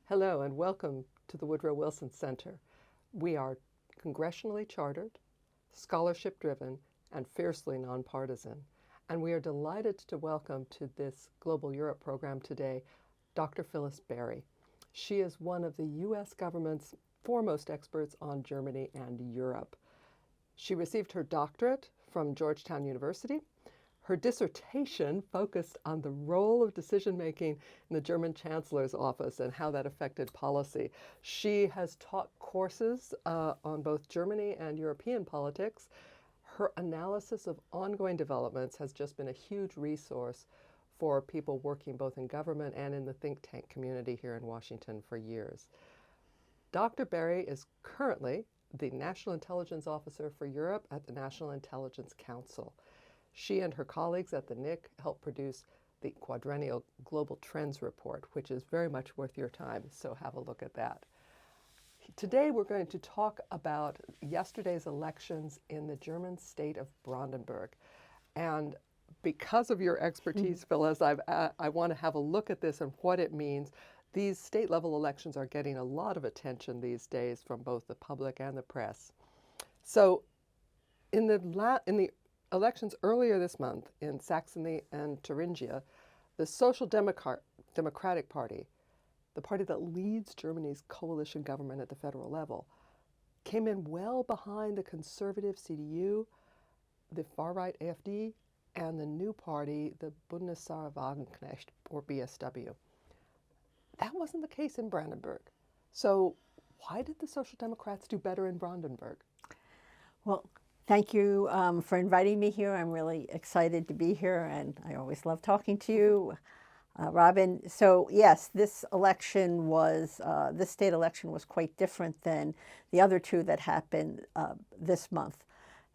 Hello and welcome to the Woodrow Wilson Center. We are congressionally chartered, scholarship-driven, and fiercely nonpartisan. And we are delighted to welcome to this Global Europe program today Dr. Phyllis Berry. She is one of the U.S. government's foremost experts on Germany and Europe. She received her doctorate from Georgetown University. Her dissertation focused on the role of decision-making in the German Chancellor's office and how that affected policy. She has taught courses on both Germany and European politics. Her analysis of ongoing developments has just been a huge resource for people working both in government and in the think tank community here in Washington for years. Dr. Berry is currently the National Intelligence Officer for Europe at the National Intelligence Council. She and her colleagues at the NIC helped produce the Quadrennial Global Trends Report, which is very much worth your time, so have a look at that. Today we're going to talk about yesterday's elections in the German state of Brandenburg. And because of your expertise, Phyllis, I want to have a look at this and what it means. These state-level elections are getting a lot of attention these days from both the public and the press. So in the elections earlier this month in Saxony and Thuringia, the Social Democratic Party, the party that leads Germany's coalition government at the federal level, came in well behind the conservative CDU, the far-right AfD, and the new party, the Bundeswehrwagenknecht, or BSW. That wasn't the case in Brandenburg. So why did the Social Democrats do better in Brandenburg? Well, thank you for inviting me here. I'm really excited to be here, and I always love talking to you, Robin. So yes, this state election was quite different than the other two that happened this month.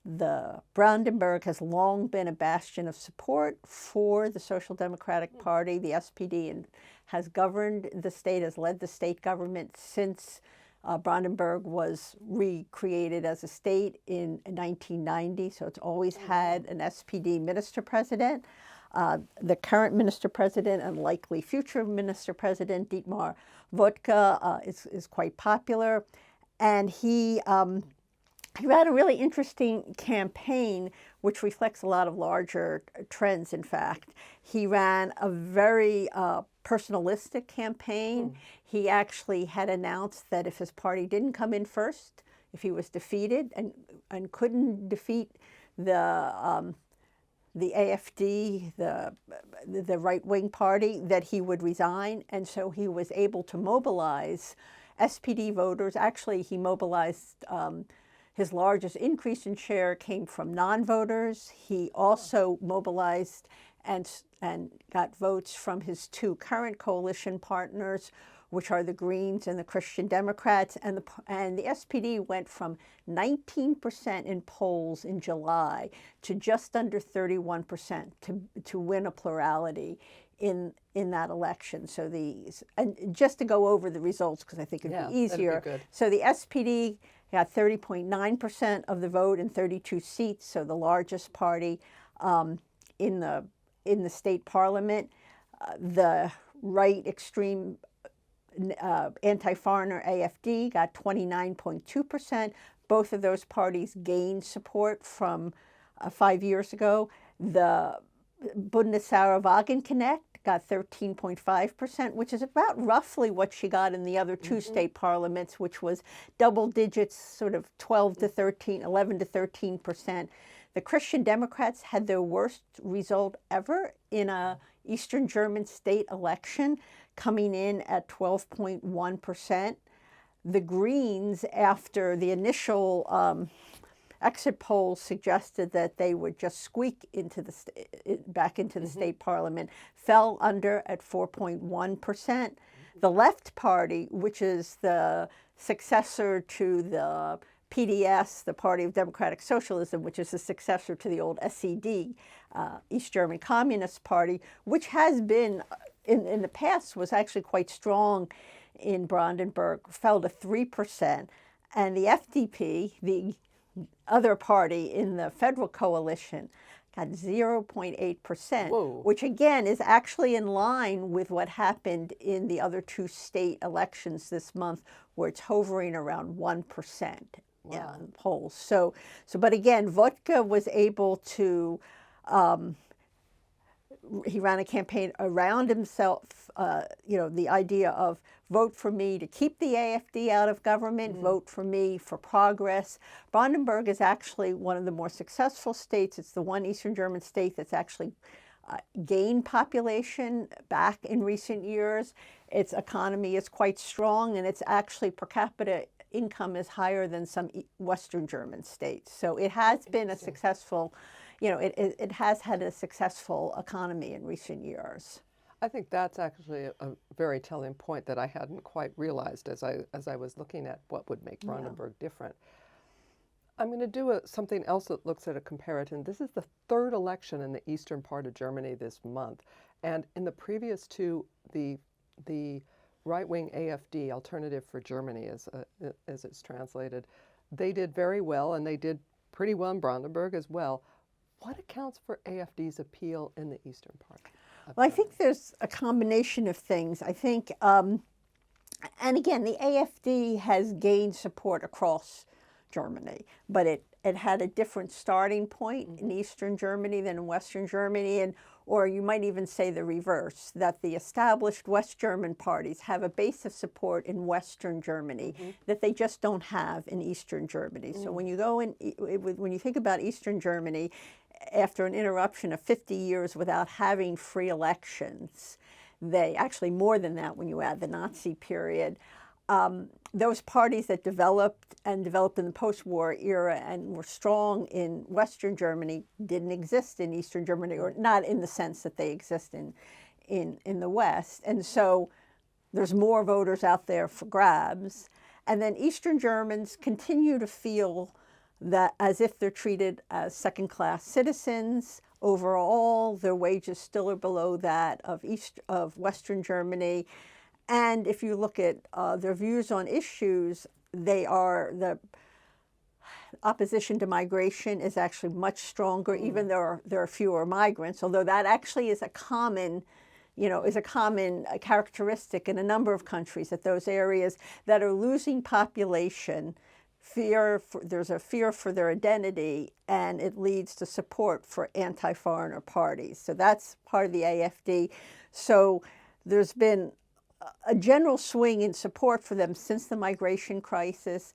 The Brandenburg has long been a bastion of support for the Social Democratic Party, the SPD, and has governed the state, has led the state government since Brandenburg was recreated as a state in 1990, so it's always had an SPD minister-president. The current minister-president and likely future minister-president, Dietmar Woidke, is quite popular. And he ran a really interesting campaign, which reflects a lot of larger trends, in fact. He ran a very personalistic campaign. He actually had announced that if his party didn't come in first, if he was defeated and couldn't defeat the AfD, the right-wing party, that he would resign. And so he was able to mobilize SPD voters. Actually, he mobilized his largest increase in share came from non-voters. He also mobilized and got votes from his two current coalition partners, which are the Greens and the Christian Democrats. And the SPD went from 19% in polls in July to just under 31% to win a plurality in that election. So and just to go over the results, because I think it'd be easier. That'd be good. So the SPD got 30.9% of the vote in 32 seats, so the largest party in the state parliament. The right extreme anti-foreigner AfD got 29.2%. Both of those parties gained support from 5 years ago. The Bundeswehrwagenknecht got 13.5%, which is about roughly what she got in the other two state parliaments, which was double digits, sort of 11 to 13%. The Christian Democrats had their worst result ever in a Eastern German state election, coming in at 12.1%. The Greens, after the initial exit polls suggested that they would just squeak back into the state parliament, fell under at 4.1%. The Left Party, which is the successor to the PDS, the Party of Democratic Socialism, which is the successor to the old SED, East German Communist Party, which has been, in the past, was actually quite strong in Brandenburg, fell to 3%. And the FDP, the other party in the federal coalition, got 0.8%, Whoa. which again is actually in line with what happened in the other two state elections this month, where it's hovering around 1%. Wow. In polls. But again, Vodka was able to, he ran a campaign around himself, the idea of vote for me to keep the AfD out of government, vote for me for progress. Brandenburg is actually one of the more successful states. It's the one Eastern German state that's actually gained population back in recent years. Its economy is quite strong, and it's actually per capita income is higher than some Western German states. So it has been a successful, it has had a successful economy in recent years. I think that's actually a very telling point that I hadn't quite realized as I was looking at what would make Brandenburg different. I'm going to do something else that looks at a comparison. This is the third election in the eastern part of Germany this month, and in the previous two, the right-wing AfD, Alternative for Germany, as it's translated, they did very well, and they did pretty well in Brandenburg as well. What accounts for AfD's appeal in the eastern part? Well, I think there's a combination of things. I think, and again, the AfD has gained support across Germany, but it had a different starting point in Eastern Germany than in Western Germany, or you might even say the reverse, that the established West German parties have a base of support in Western Germany that they just don't have in Eastern Germany. So when you go in, when you think about Eastern Germany, after an interruption of 50 years without having free elections, they actually more than that when you add the Nazi period, those parties that developed in the post-war era and were strong in Western Germany didn't exist in Eastern Germany, or not in the sense that they exist in the West. And so there's more voters out there for grabs. And then Eastern Germans continue to feel that as if they're treated as second-class citizens. Overall, their wages still are below that of Western Germany. And if you look at their views on issues, the opposition to migration is actually much stronger, even though there are fewer migrants, although that actually is a common characteristic in a number of countries, that those areas that are losing population, there's a fear for their identity, and it leads to support for anti-foreigner parties. So that's part of the AfD. So there's been a general swing in support for them since the migration crisis.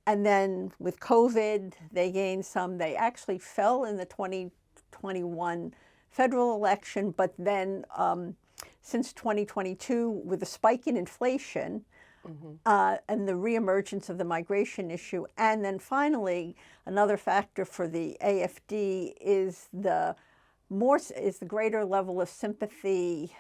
And then with COVID, they gained some. They actually fell in the 2021 federal election, but then since 2022, with a spike in inflation, and the reemergence of the migration issue, and then finally, another factor for the AfD is the greater level of sympathy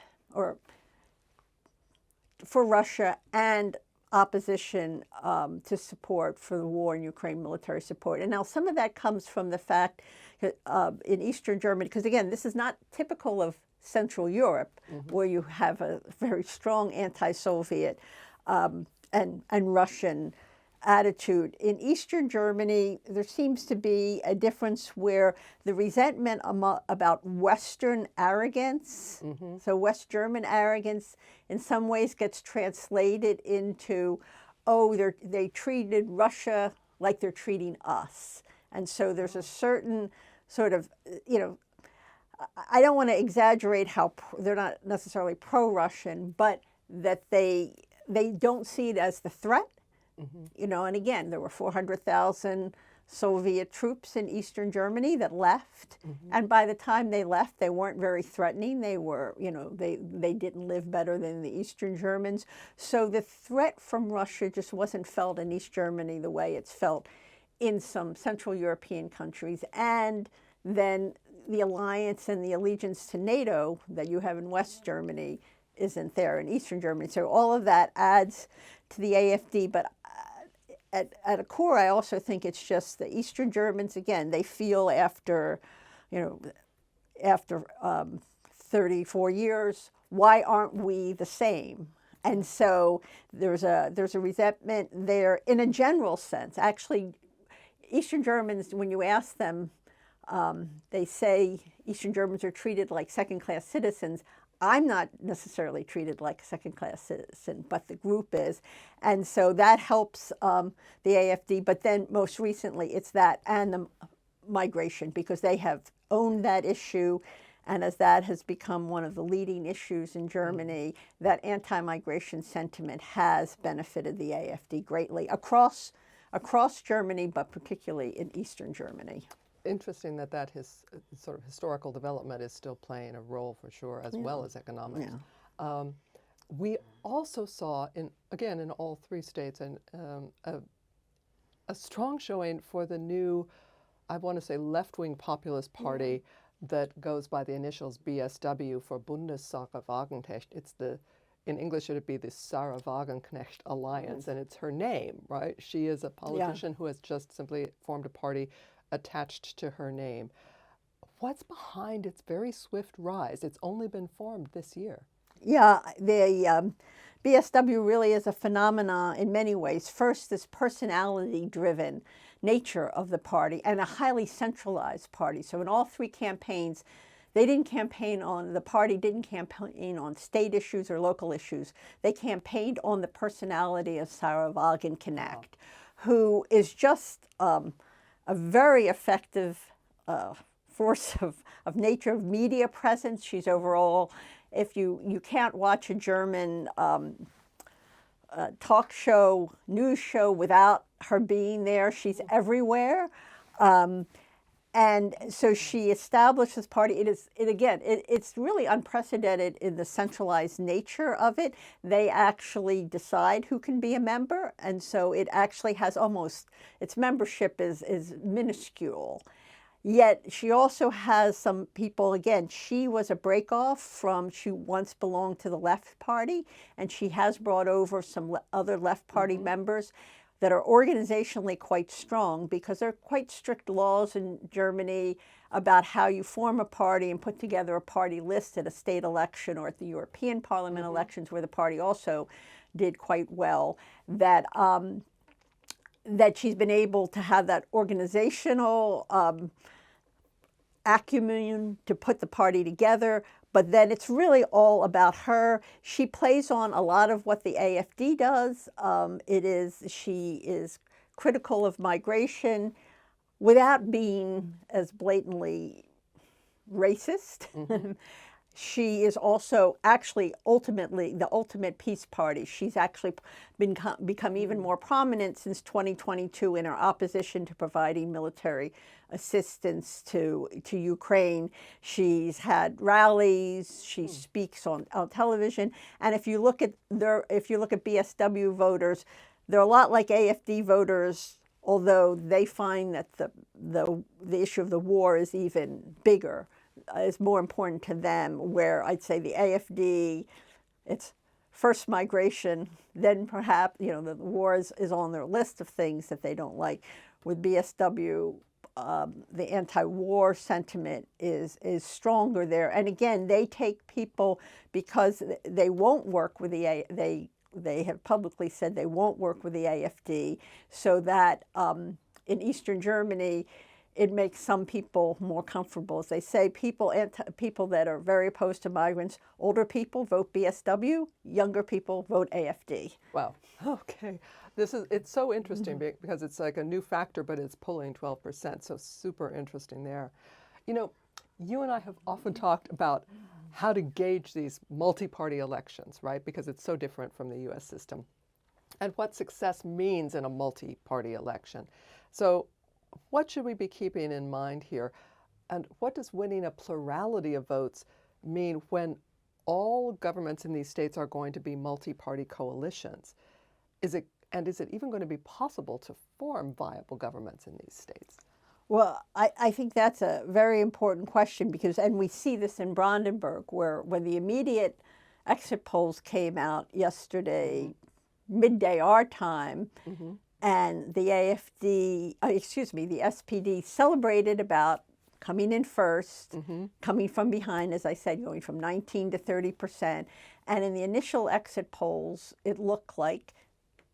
for Russia and opposition to support for the war in Ukraine, military support. And now some of that comes from the fact in Eastern Germany, because again, this is not typical of Central Europe, where you have a very strong anti-Soviet and Russian attitude. In Eastern Germany, there seems to be a difference where the resentment about Western arrogance, so West German arrogance, in some ways gets translated into, they treated Russia like they're treating us. And so there's a certain sort of, I don't want to exaggerate how they're not necessarily pro-Russian, but that they don't see it as the threat. And again, there were 400,000 Soviet troops in Eastern Germany that left. And by the time they left, they weren't very threatening. They were, they didn't live better than the Eastern Germans. So the threat from Russia just wasn't felt in East Germany the way it's felt in some Central European countries. And then the alliance and the allegiance to NATO that you have in West Germany isn't there in Eastern Germany. So all of that adds to the AfD. But at a core, I also think it's just the Eastern Germans, again, they feel after 34 years, why aren't we the same? And so there's a resentment there in a general sense. Actually, Eastern Germans, when you ask them They say Eastern Germans are treated like second-class citizens. I'm not necessarily treated like a second-class citizen, but the group is. And so that helps the AfD. But then most recently, it's that and the migration, because they have owned that issue. And as that has become one of the leading issues in Germany, that anti-migration sentiment has benefited the AfD greatly across Germany, but particularly in Eastern Germany. Interesting that his sort of historical development is still playing a role for sure, as well as economics. Yeah. We also saw, in all three states, a strong showing for the new, I want to say, left-wing populist party that goes by the initials BSW for Bundessache Wagenknecht. In English, it would be the Sarah Wagenknecht Alliance, and it's her name, right? She is a politician who has just simply formed a party attached to her name. What's behind its very swift rise? It's only been formed this year. Yeah, the BSW really is a phenomenon in many ways. First, this personality-driven nature of the party and a highly centralized party. So in all three campaigns, the party didn't campaign on state issues or local issues. They campaigned on the personality of Sarah Wagenknecht, who is just a very effective force of nature, of media presence. She's overall, if you can't watch a German talk show, news show without her being there. She's everywhere. And so she established this party. It's really unprecedented in the centralized nature of it. They actually decide who can be a member. And so it actually has its membership is minuscule. Yet she also has some people, she was a breakoff she once belonged to the Left Party, and she has brought over some other Left Party members that are organizationally quite strong, because there are quite strict laws in Germany about how you form a party and put together a party list at a state election or at the European Parliament elections, where the party also did quite well, that she's been able to have that organizational acumen to put the party together. But then it's really all about her. She plays on a lot of what the AfD does. She is critical of migration without being as blatantly racist. She is also actually ultimately the ultimate peace party. She's actually become even more prominent since 2022 in her opposition to providing military assistance to Ukraine. She's had rallies. She speaks on television. And if you look at BSW voters, they're a lot like AfD voters, although they find that the issue of the war is even bigger. Is more important to them, where I'd say the AfD, it's first migration, then perhaps, the war is on their list of things that they don't like. With BSW, the anti-war sentiment is stronger there. And again, they take people because they won't work with they have publicly said they won't work with the AfD, so that in Eastern Germany, it makes some people more comfortable. As they say, people that are very opposed to migrants, older people vote BSW, younger people vote AfD. Wow. Okay. It's so interesting because it's like a new factor, but it's pulling 12%. So super interesting there. You and I have often talked about how to gauge these multi-party elections, right? Because it's so different from the U.S. system, and what success means in a multi-party election. So what should we be keeping in mind here? And what does winning a plurality of votes mean when all governments in these states are going to be multi-party coalitions? Is it even going to be possible to form viable governments in these states? Well, I think that's a very important question, and we see this in Brandenburg, where when the immediate exit polls came out yesterday, midday our time, and the the SPD celebrated about coming in first, coming from behind, as I said, going from 19 to 30%. And in the initial exit polls, it looked like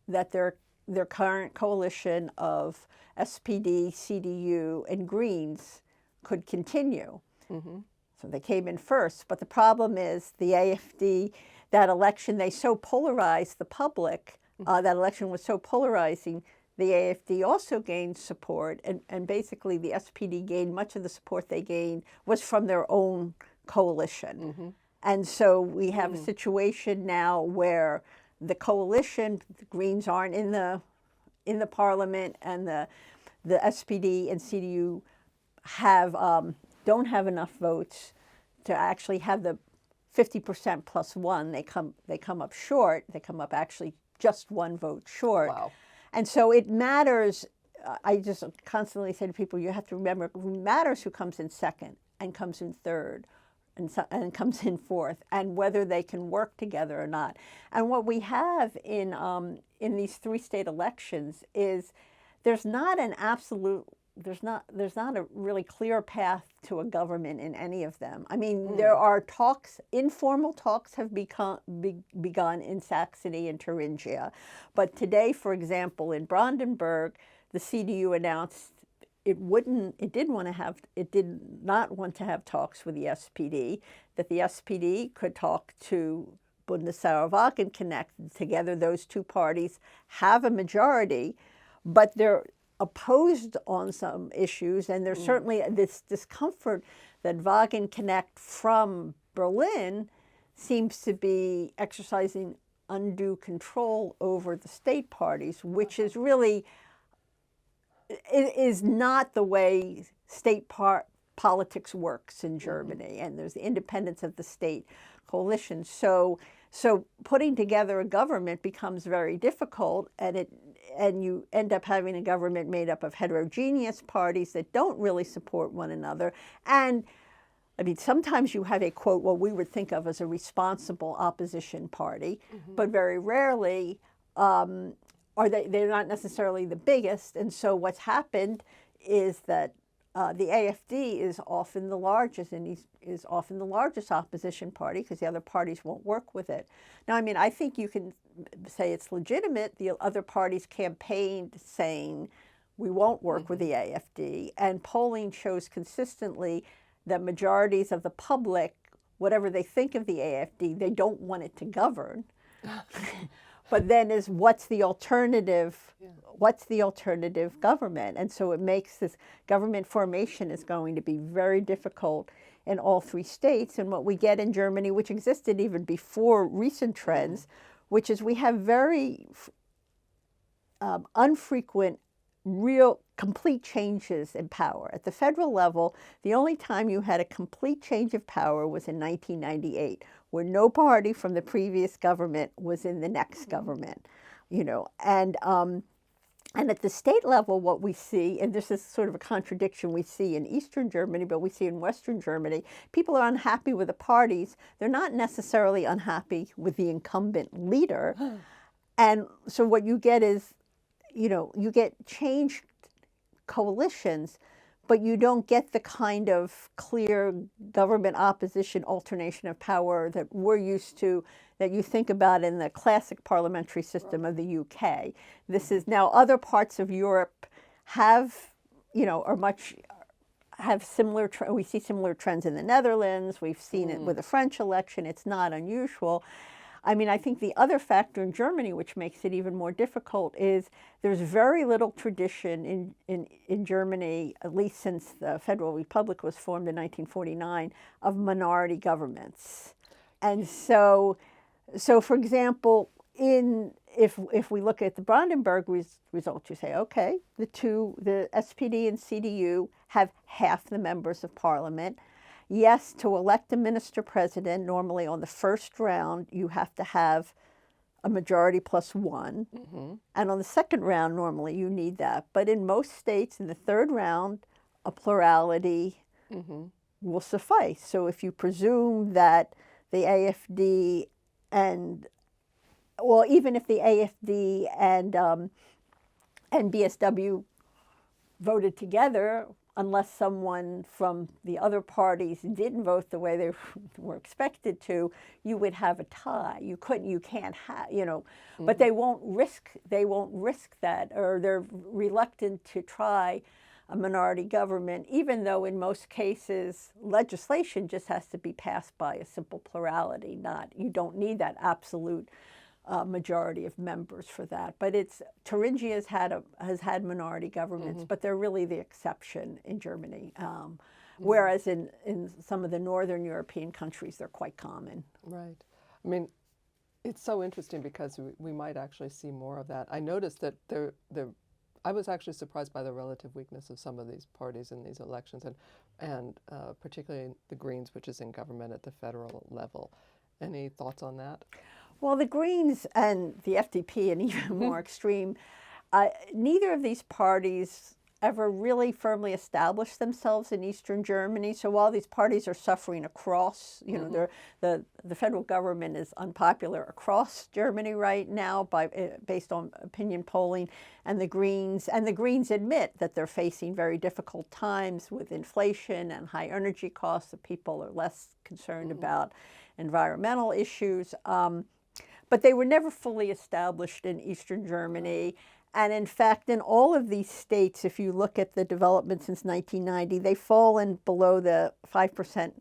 that their current coalition of SPD, CDU, and Greens could continue. Mm-hmm. So they came in first. But the problem is the AfD, that election, they so polarized the public. That election was so polarizing. The AfD also gained support, and basically the SPD gained much of the support they gained was from their own coalition. Mm-hmm. And so we have a situation now where the coalition, the Greens aren't in the parliament, and the SPD and CDU don't have enough votes to actually have the 50% plus one. They come up short. They come up actually just one vote short. Wow. And so it matters. I just constantly say to people, you have to remember, it matters who comes in second and comes in third and comes in fourth, and whether they can work together or not. And what we have in these 3 state elections is there's not a really clear path to a government in any of them. I mean, there are talks, informal talks have begun in Saxony and Thuringia. But today, for example, in Brandenburg, the CDU announced it did not want to have talks with the SPD, that the SPD could talk to Bundesrat Wagenknecht. Together, those two parties have a majority, but they're opposed on some issues, and there's certainly this discomfort that Wagenknecht from Berlin seems to be exercising undue control over the state parties, which is really, it is not the way state politics works in Germany, and there's the independence of the state coalition. So putting together a government becomes very difficult, and you end up having a government made up of heterogeneous parties that don't really support one another. And I mean, sometimes you have a, quote, what we would think of as a responsible opposition party, but very rarely they're not necessarily the biggest. And so what's happened is that the AfD is often the largest, and is often the largest opposition party because the other parties won't work with it. Now, I mean, I think you can say it's legitimate. The other parties campaigned saying, we won't work with the AfD, and polling shows consistently that majorities of the public, whatever they think of the AfD, they don't want it to govern. But then what's the alternative? Yeah. What's the alternative government? And so it makes this government formation is going to be very difficult in all 3 states. And what we get in Germany, which existed even before recent trends, which is we have very unfrequent, real, complete changes in power. At the federal level, the only time you had a complete change of power was in 1998, where no party from the previous government was in the next government, and at the state level, what we see, and this is sort of a contradiction we see in Eastern Germany, but we see in Western Germany, people are unhappy with the parties. They're not necessarily unhappy with the incumbent leader. And so what you get is, you get changed coalitions, but you don't get the kind of clear government opposition alternation of power that we're used to, that you think about in the classic parliamentary system of the UK. This is now other parts of Europe have similar, we see similar trends in the Netherlands. We've seen it with the French election. It's not unusual. I mean, I think the other factor in Germany, which makes it even more difficult, is there's very little tradition in Germany, at least since the Federal Republic was formed in 1949, of minority governments. And so for example, if we look at the Brandenburg results, you say, okay, the SPD and CDU have half the members of parliament. Yes, to elect a minister-president, normally on the first round, you have to have a majority plus 1. And on the second round, normally, you need that. But in most states, in the third round, a plurality will suffice. So if you presume that the AfD even if the AfD and BSW voted together, unless someone from the other parties didn't vote the way they were expected to, you would have a tie. You can't have, but they won't risk that, or they're reluctant to try a minority government, even though in most cases legislation just has to be passed by a simple plurality. You don't need that absolute majority of members for that. But Thuringia has had minority governments, but they're really the exception in Germany. Whereas in some of the northern European countries, they're quite common. Right. I mean, it's so interesting because we might actually see more of that. I noticed that I was actually surprised by the relative weakness of some of these parties in these elections, and particularly the Greens, which is in government at the federal level. Any thoughts on that? Well, the Greens and the FDP, and even more extreme, neither of these parties ever really firmly established themselves in Eastern Germany. So while these parties are suffering across, the federal government is unpopular across Germany right now based on opinion polling, and the Greens admit that they're facing very difficult times with inflation and high energy costs. The people are less concerned about environmental issues. But they were never fully established in Eastern Germany. And in fact, in all of these states, if you look at the development since 1990, they've fallen below the 5%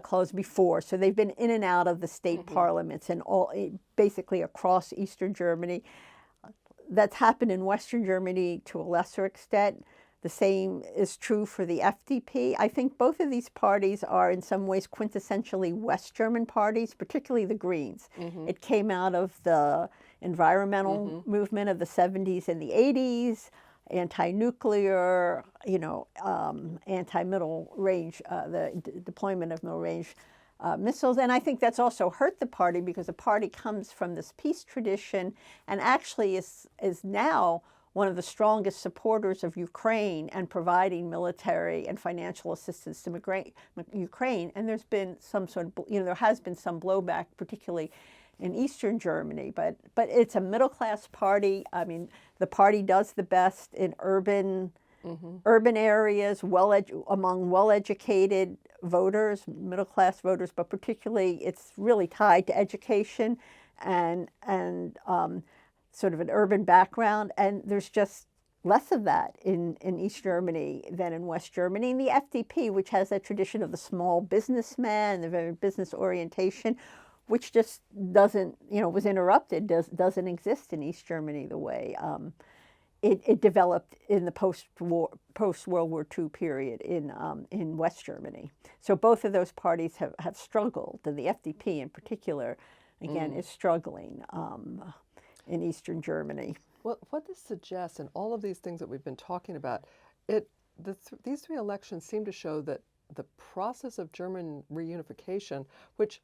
clause before. So they've been in and out of the state parliaments and basically across Eastern Germany. That's happened in Western Germany to a lesser extent. The same is true for the FDP. I think both of these parties are in some ways quintessentially West German parties, particularly the Greens. It came out of the environmental movement of the 70s and the 80s, anti-nuclear, anti-middle range, the deployment of middle range missiles. And I think that's also hurt the party because the party comes from this peace tradition and actually is now one of the strongest supporters of Ukraine and providing military and financial assistance to Ukraine. And there's been some sort of, there has been some blowback, particularly in Eastern Germany. But it's a middle-class party. I mean, the party does the best in urban areas, among well-educated voters, middle-class voters, but particularly it's really tied to education and sort of an urban background, and there's just less of that in East Germany than in West Germany. And the FDP, which has that tradition of the small businessman, the very business orientation, which just doesn't, was interrupted, doesn't exist in East Germany the way it developed in the post-World War II period in West Germany. So both of those parties have struggled, and the FDP in particular, again, is struggling in Eastern Germany. Well, what this suggests, and all of these things that we've been talking about, these three elections seem to show that the process of German reunification, which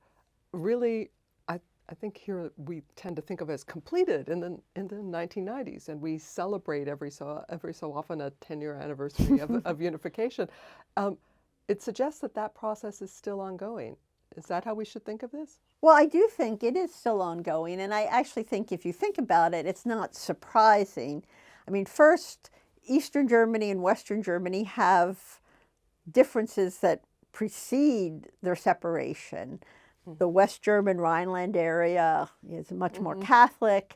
really I think here we tend to think of as completed in the 1990s, and we celebrate every so often a 10-year anniversary of unification. It suggests that process is still ongoing. Is that how we should think of this? Well, I do think it is still ongoing, and I actually think if you think about it, it's not surprising. I mean, first, Eastern Germany and Western Germany have differences that precede their separation. The West German Rhineland area is much more Catholic,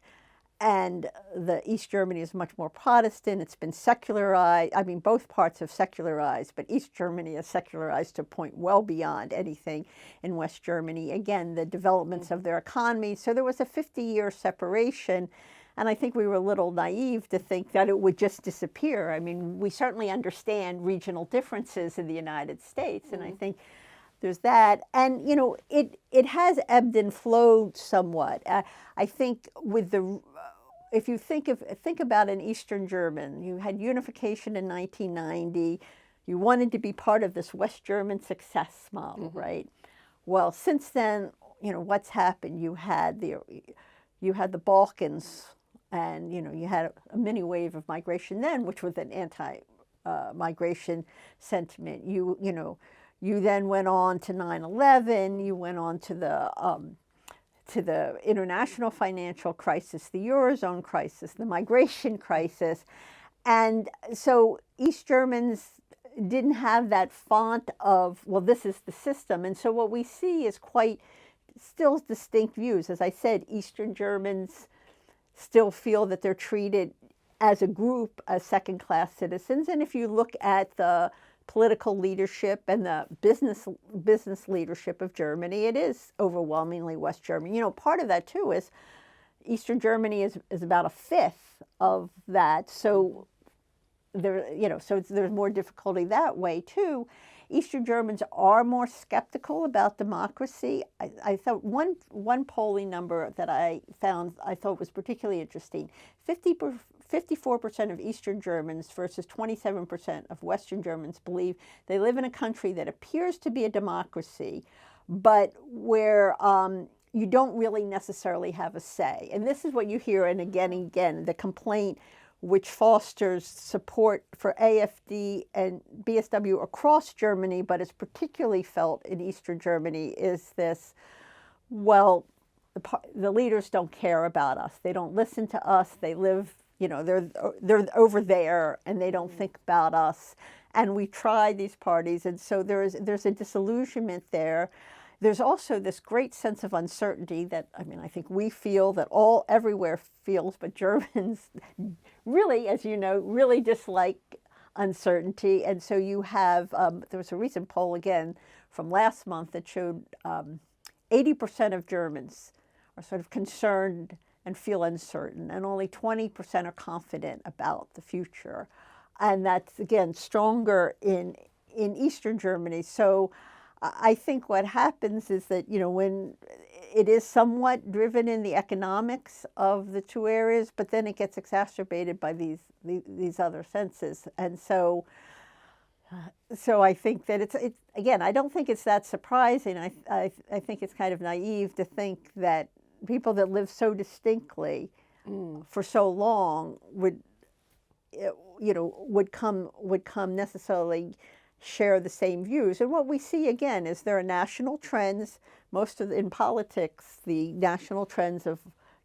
and the East Germany is much more Protestant. It's been secularized. I mean, both parts have secularized, but East Germany is secularized to a point well beyond anything in West Germany. Again, the developments of their economy. So there was a 50-year separation, and I think we were a little naive to think that it would just disappear. I mean, we certainly understand regional differences in the United States, and I think there's that. And, it has ebbed and flowed somewhat. I think with if you think about an Eastern German, you had unification in 1990. You wanted to be part of this West German success model, right? Well, since then, what's happened? You had the Balkans, and you had a mini wave of migration then, which was an anti-migration sentiment. You then went on to 9/11. You went on to the international financial crisis, the Eurozone crisis, the migration crisis. And so East Germans didn't have that font of, well, this is the system. And so what we see is quite still distinct views. As I said, Eastern Germans still feel that they're treated as a group, as second-class citizens. And if you look at the political leadership and the business leadership of Germany, it is overwhelmingly West German. You know, part of that too is Eastern Germany is about a fifth of that. So there, you know, so there's more difficulty that way too. Eastern Germans are more skeptical about democracy. I thought one polling number that I found I thought was particularly interesting. 54% of Eastern Germans versus 27% of Western Germans believe they live in a country that appears to be a democracy, but where you don't really necessarily have a say. And this is what you hear, and again, the complaint which fosters support for AfD and BSW across Germany, but is particularly felt in Eastern Germany, is this, well, the leaders don't care about us. They don't listen to us. They live, you know, they're over there, and they don't think about us. And we try these parties, and so there's a disillusionment there. There's also this great sense of uncertainty that, I mean, I think we feel, that everywhere feels, but Germans really, as you know, really dislike uncertainty. And so you have, there was a recent poll again from last month that showed 80% of Germans are sort of concerned and feel uncertain, and only 20% are confident about the future. And that's, again, stronger in Eastern Germany. So I think what happens is that, you know, when it is somewhat driven in the economics of the two areas, but then it gets exacerbated by these other senses. And so I think that it's again, I don't think it's that surprising. I think it's kind of naive to think that people that live so distinctly for so long would come necessarily share the same views. And what we see again is there are national trends. In politics, the national trends of,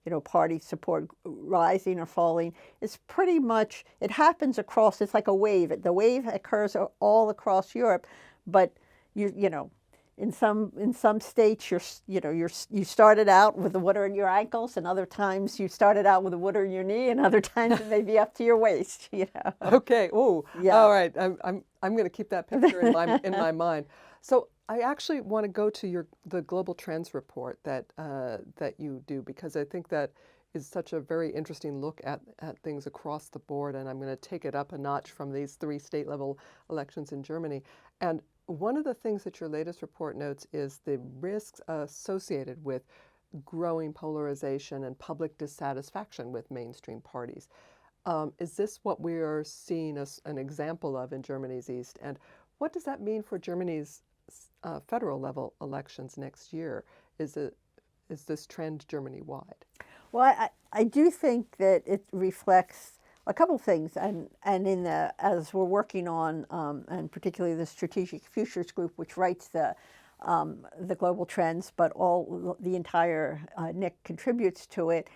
you know, party support rising or falling is pretty much, it happens across, it's like a wave. The wave occurs all across Europe, but you know, in some states you started out with the water in your ankles, and other times you started out with the water in your knee, and other times it may be up to your waist, you know. Okay. Oh, yeah. All right. I'm going to keep that picture in my mind. So I actually want to go to the Global Trends report that you do, because I think that is such a very interesting look at things across the board, and I'm going to take it up a notch from these 3 state-level elections in Germany. And one of the things that your latest report notes is the risks associated with growing polarization and public dissatisfaction with mainstream parties. Is this what we are seeing as an example of in Germany's East? And what does that mean for Germany's federal level elections next year? Is this trend Germany-wide? Well, I do think that it reflects a couple of things, and as we're working on, and particularly the Strategic Futures Group, which writes the global trends, but the entire NIC contributes to it,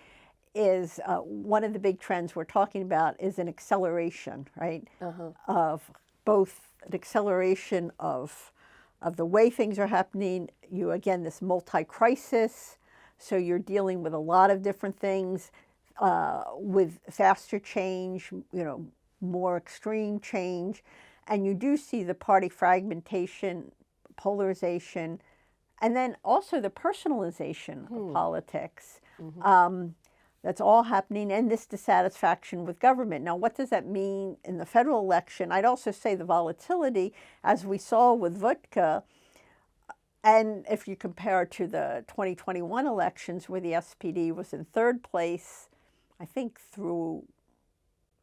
is one of the big trends we're talking about is an acceleration, right, of both an acceleration of the way things are happening. Again, this multi-crisis, so you're dealing with a lot of different things. With faster change, you know, more extreme change, and you do see the party fragmentation, polarization, and then also the personalization of politics. That's all happening, and this dissatisfaction with government. Now, what does that mean in the federal election? I'd also say the volatility, as we saw with Vodka, and if you compare to the 2021 elections where the SPD was in 3rd place, I think through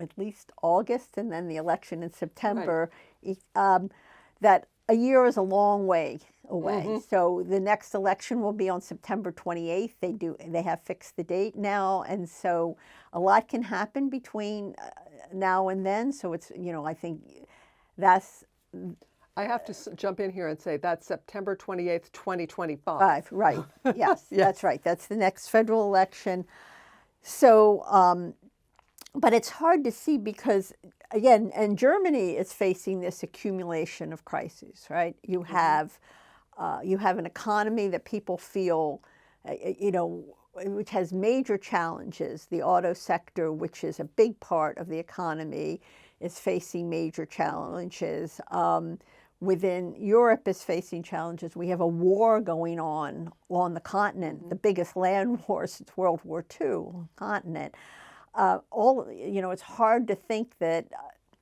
at least August, and then the election in September, right. That a year is a long way away. So the next election will be on September 28th. They have fixed the date now, and so a lot can happen between now and then. So it's, you know, I think that's. I have to jump in here and say that's September 28th, 2025. Right. Yes, that's right. That's the next federal election. So, but it's hard to see because, again, and Germany is facing this accumulation of crises, right? You have an economy that people feel, you know, which has major challenges. The auto sector, which is a big part of the economy, is facing major challenges. Within Europe is facing challenges. We have a war going on the continent, the biggest land war since World War II, continent. It's hard to think that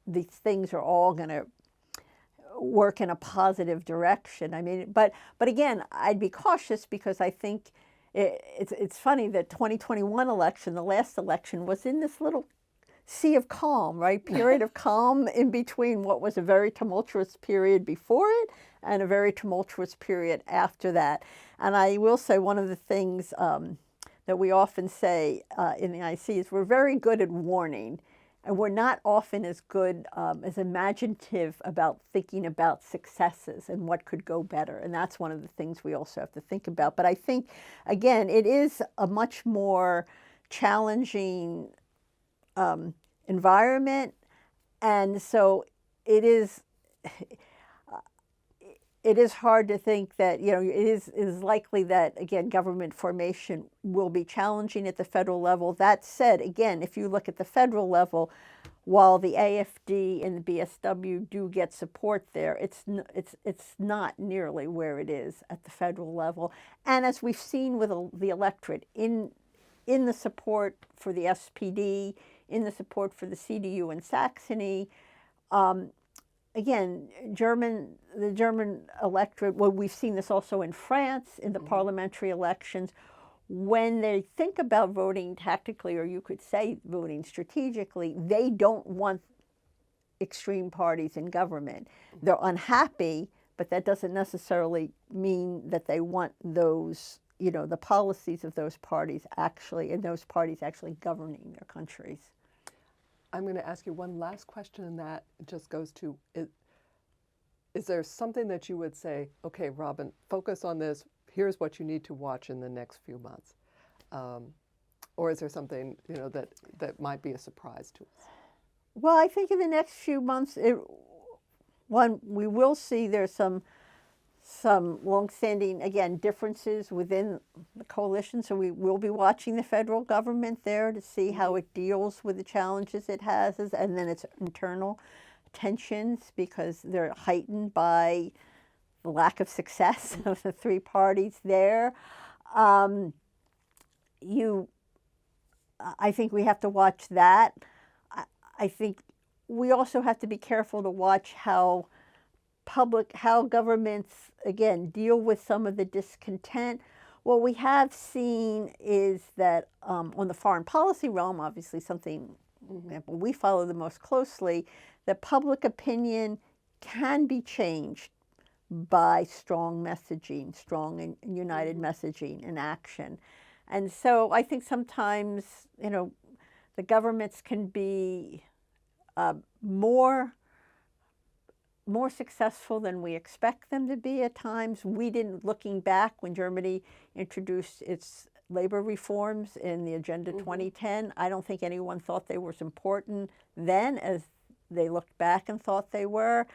these things are all going to work in a positive direction. I mean, but again, I'd be cautious because I think it's funny that 2021 election, the last election, was in this little sea of calm, right? Period of calm in between what was a very tumultuous period before it and a very tumultuous period after that. And I will say one of the things that we often say in the IC is we're very good at warning, and we're not often as good as imaginative about thinking about successes and what could go better. And that's one of the things we also have to think about. But I think, again, it is a much more challenging environment. And so it is hard to think that, it is likely that, again, government formation will be challenging at the federal level. That said, again, if you look at the federal level, while the AfD and the BSW do get support there, it's not nearly where it is at the federal level. And as we've seen with the electorate, in the support for the SPD, in the support for the CDU in Saxony, again, the German electorate, well, we've seen this also in France in the parliamentary elections, when they think about voting tactically, or you could say voting strategically, they don't want extreme parties in government. They're unhappy, but that doesn't necessarily mean that they want those, the policies of those parties actually governing their countries. I'm going to ask you one last question, and that just goes to, is there something that you would say, okay, Robin, focus on this, here's what you need to watch in the next few months? Or is there something, that might be a surprise to us? Well, I think in the next few months, we will see there's some longstanding, again, differences within the coalition. So we will be watching the federal government there to see how it deals with the challenges it has, and then its internal tensions, because they're heightened by the lack of success of the three parties there. I think we have to watch that. I think we also have to be careful to watch how governments, again, deal with some of the discontent. What we have seen is that on the foreign policy realm, obviously something we follow the most closely, that public opinion can be changed by strong messaging, strong and united messaging and action. And so I think sometimes, the governments can be more successful than we expect them to be at times. Looking back when Germany introduced its labor reforms in the Agenda 2010, I don't think anyone thought they were as important then as they looked back and thought they were.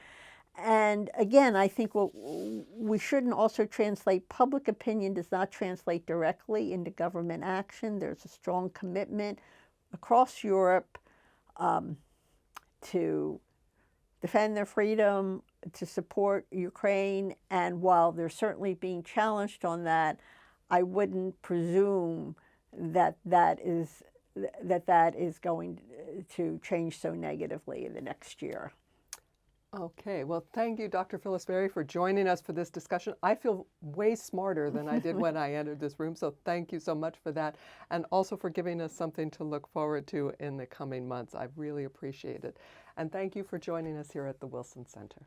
And again, I think we shouldn't also translate, public opinion does not translate directly into government action. There's a strong commitment across Europe to defend their freedom, to support Ukraine. And while they're certainly being challenged on that, I wouldn't presume that is going to change so negatively in the next year. Okay, well, thank you, Dr. Phyllis Berry, for joining us for this discussion. I feel way smarter than I did when I entered this room, so thank you so much for that, and also for giving us something to look forward to in the coming months. I really appreciate it. And thank you for joining us here at the Wilson Center.